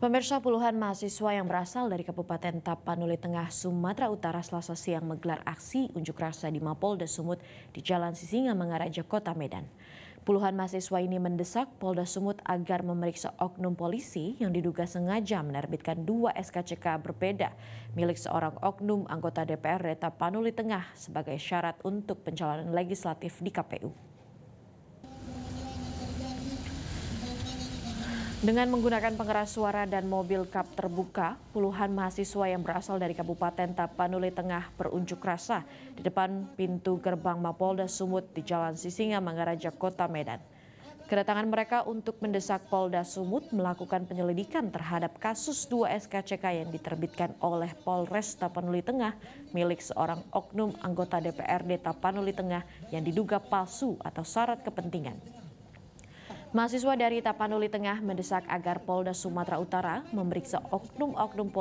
Pemirsa, puluhan mahasiswa yang berasal dari Kabupaten Tapanuli Tengah, Sumatera Utara Selasa siang menggelar aksi unjuk rasa di Mapolda Sumut di Jalan Sisingamangaraja, Kota Medan. Puluhan mahasiswa ini mendesak Polda Sumut agar memeriksa oknum polisi yang diduga sengaja menerbitkan 2 SKCK berbeda milik seorang oknum anggota DPRD Tapanuli Tengah sebagai syarat untuk pencalonan legislatif di KPU. Dengan menggunakan pengeras suara dan mobil kap terbuka, puluhan mahasiswa yang berasal dari Kabupaten Tapanuli Tengah berunjuk rasa di depan pintu gerbang Mapolda Sumut di Jalan Sisingamangaraja, Kota Medan. Kedatangan mereka untuk mendesak Polda Sumut melakukan penyelidikan terhadap kasus 2 SKCK yang diterbitkan oleh Polres Tapanuli Tengah milik seorang oknum anggota DPRD Tapanuli Tengah yang diduga palsu atau syarat kepentingan. Mahasiswa dari Tapanuli Tengah mendesak agar Polda Sumatera Utara memeriksa oknum-oknum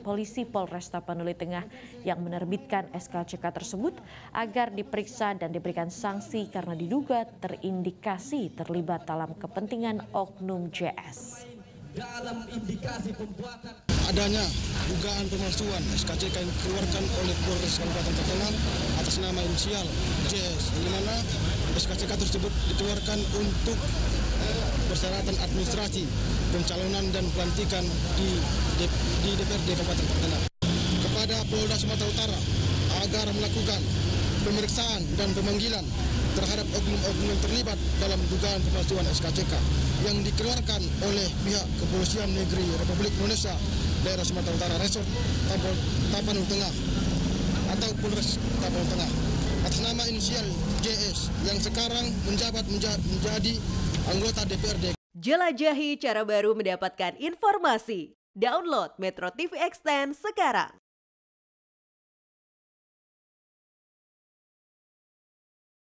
polisi Polres Tapanuli Tengah yang menerbitkan SKCK tersebut agar diperiksa dan diberikan sanksi karena diduga terindikasi terlibat dalam kepentingan oknum JS. Dalam indikasi pembuatan adanya dugaan pemalsuan SKCK yang dikeluarkan oleh Polres Kabupaten Tapanuli atas nama inisial JS, di mana SKCK tersebut dikeluarkan untuk persyaratan administrasi pencalonan dan pelantikan di DPRD Kabupaten Tapanuli. Kepada Polda Sumatera Utara agar melakukan pemeriksaan dan pemanggilan terhadap oknum-oknum yang terlibat dalam dugaan pemalsuan SKCK yang dikeluarkan oleh pihak Kepolisian Negeri Republik Indonesia daerah Sumatera Utara Resort Tapanuli Tengah atau Polres Tapanuli Tengah atas nama inisial JS yang sekarang menjadi anggota DPRD. Jelajahi cara baru mendapatkan informasi. Download Metro TV Extend sekarang.